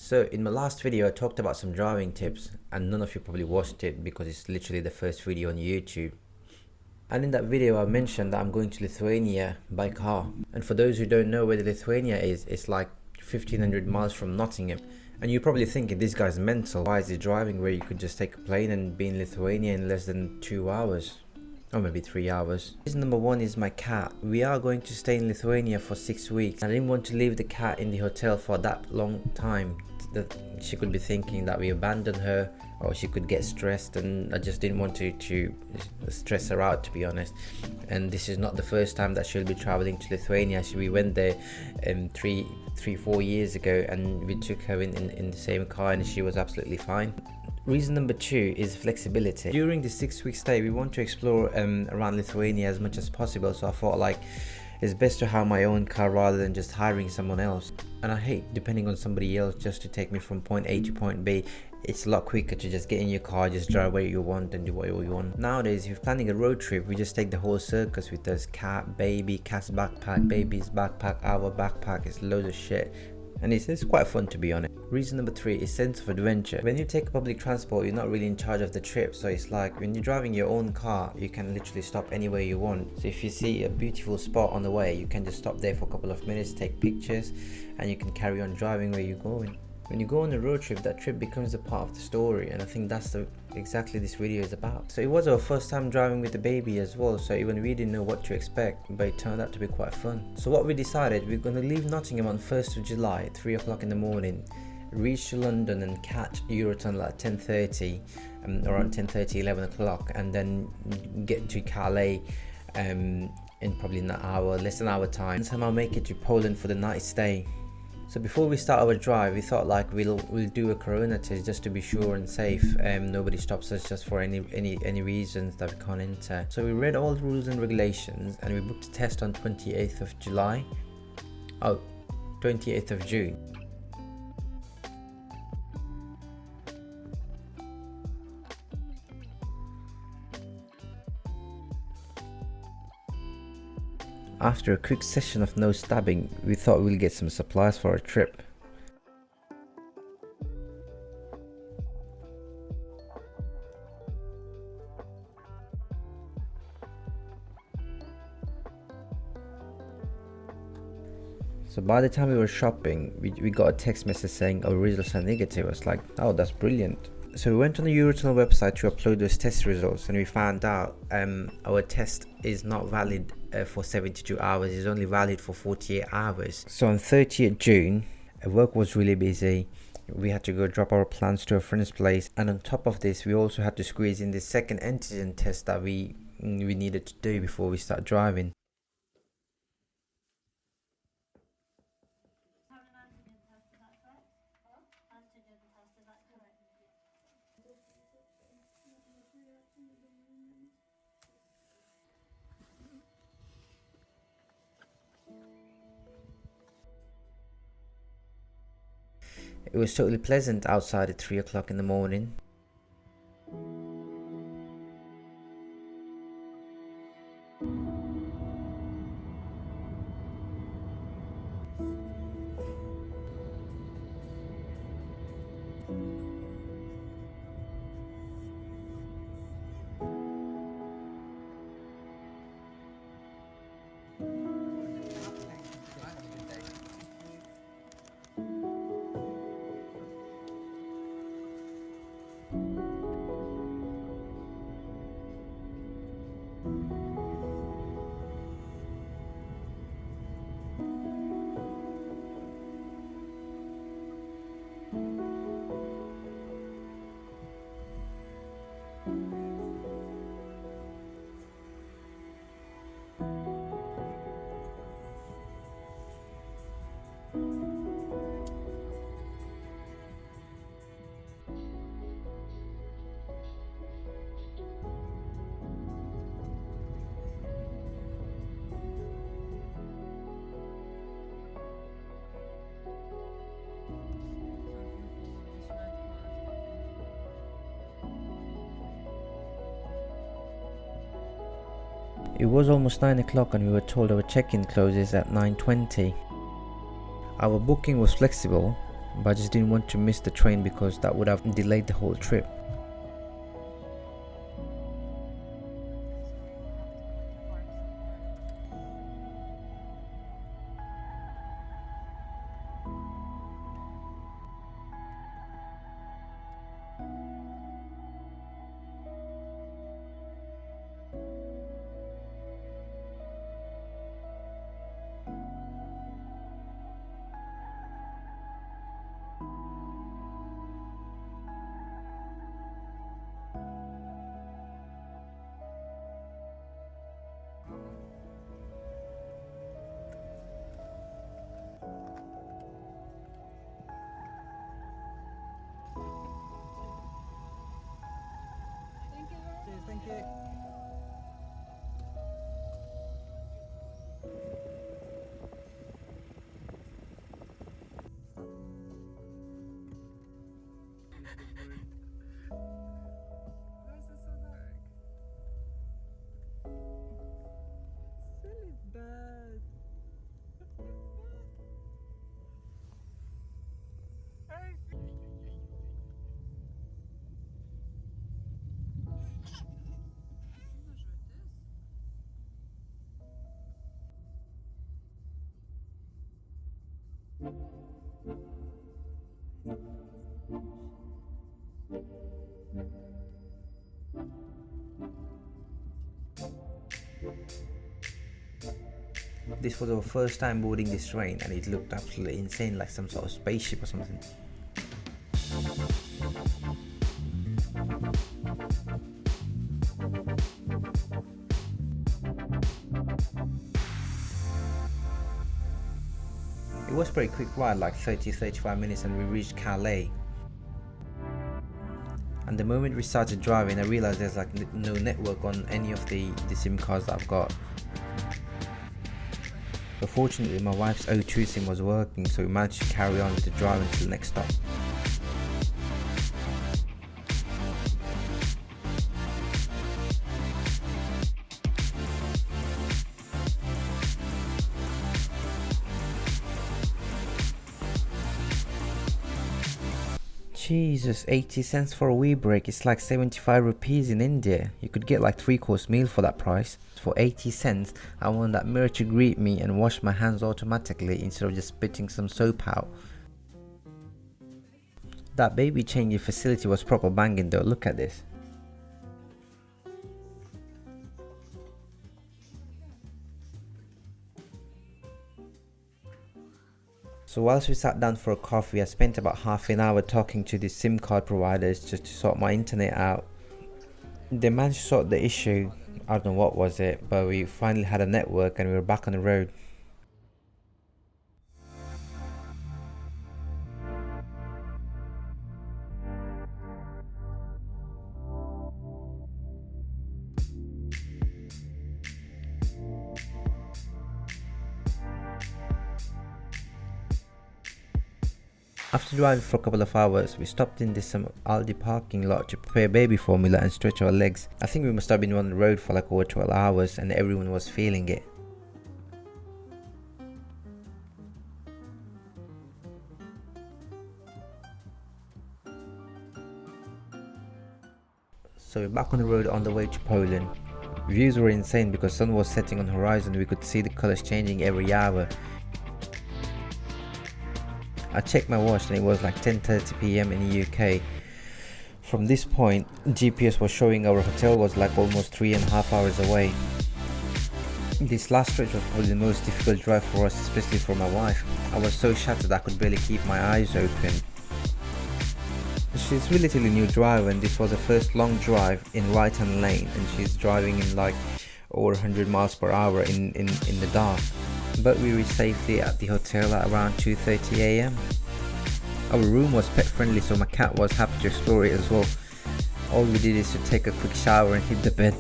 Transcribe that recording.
So in my last video I talked about some driving tips and none of you probably watched it because it's literally the first video on YouTube. And in that video I mentioned that I'm going to Lithuania by car. And for those who don't know where the Lithuania is, it's like 1500 miles from Nottingham. And you're probably thinking, this guy's mental, why is he driving where you could just take a plane and be in Lithuania in less than 2 hours? Or maybe 3 hours. Reason number one is my cat. We are going to stay in Lithuania for 6 weeks. I didn't want to leave the cat in the hotel for that long time. That she could be thinking that we abandoned her, or she could get stressed, and I just didn't want to stress her out, to be honest. And this is not the first time that she'll be traveling to Lithuania. We went there 4 years ago, and we took her in the same car and she was absolutely fine. Reason number two is flexibility. During the 6-week stay we want to explore around Lithuania as much as possible, so I thought like it's best to have my own car rather than just hiring someone else. And I hate depending on somebody else just to take me from point A to point B. It's a lot quicker to just get in your car, just drive where you want and do what you want. Nowadays, if you're planning a road trip, we just take the whole circus with us. Cat, baby, cat's backpack, baby's backpack, our backpack. It's loads of shit. And it's quite fun, to be honest. Reason number three is sense of adventure. When you take public transport, you're not really in charge of the trip, so it's like when you're driving your own car, you can literally stop anywhere you want. So if you see a beautiful spot on the way, you can just stop there for a couple of minutes, take pictures, and you can carry on driving where you're going. When you go on a road trip, that trip becomes a part of the story, and I think that's exactly this video is about. So it was our first time driving with the baby as well, so even we didn't know what to expect, but it turned out to be quite fun. So what we decided, we're going to leave Nottingham on 1st of July at 3 o'clock in the morning, reach London and catch Eurotunnel at 10:30, around 10:30, 11 o'clock, and then get to Calais in probably an hour, less than an hour time, and somehow make it to Poland for the night stay. So before we start our drive, we thought like we'll do a corona test just to be sure and safe. Nobody stops us just for any reasons that we can't enter. So we read all the rules and regulations, and we booked a test on 28th of July. Oh, 28th of June. After a quick session of nose stabbing, we thought we'll get some supplies for our trip. So by the time we were shopping, we got a text message saying our results are negative. I was like, oh, that's brilliant. So we went on the Eurotunnel website to upload those test results, and we found out our test is not valid for 72 hours. It's only valid for 48 hours. So on 30th June, work was really busy. We had to go drop our plans to a friend's place, and on top of this, we also had to squeeze in the second antigen test that we needed to do before we start driving. It was totally pleasant outside at 3 o'clock in the morning. It was almost 9 o'clock and we were told our check-in closes at 9:20. Our booking was flexible, but I just didn't want to miss the train because that would have delayed the whole trip. Thank you. Why is it so dark? Silly bad. This was our first time boarding this train and it looked absolutely insane, like some sort of spaceship or something. It was a pretty quick ride, like 30-35 minutes, and we reached Calais. And the moment we started driving, I realized there's like no network on any of the SIM cards that I've got. But fortunately my wife's O2 SIM was working, so we managed to carry on with the drive until the next stop. Jesus, 80 cents for a wee break. It's like 75 rupees in India. You could get like 3-course meal for that price. For 80 cents, I want that mirror to greet me and wash my hands automatically instead of just spitting some soap out. That baby changing facility was proper banging though, look at this. So whilst we sat down for a coffee, I spent about half an hour talking to the SIM card providers just to sort my internet out. They managed to sort the issue, I don't know what was it, but we finally had a network and we were back on the road. After driving for a couple of hours, we stopped in this Aldi parking lot to prepare baby formula and stretch our legs. I think we must have been on the road for like over 12 hours and everyone was feeling it. So we're back on the road on the way to Poland. Views were insane because sun was setting on the horizon. We could see the colours changing every hour. I checked my watch and it was like 10:30 PM in the UK. From this point, GPS was showing our hotel was like almost 3.5 hours away. This last stretch was probably the most difficult drive for us, especially for my wife. I was so shattered I could barely keep my eyes open. She's a relatively new driver and this was her first long drive in right-hand lane, and she's driving in like over 100 miles per hour in the dark. But we reached safely at the hotel at around 2:30 AM. Our room was pet friendly, so my cat was happy to explore it as well. All we did is to take a quick shower and hit the bed.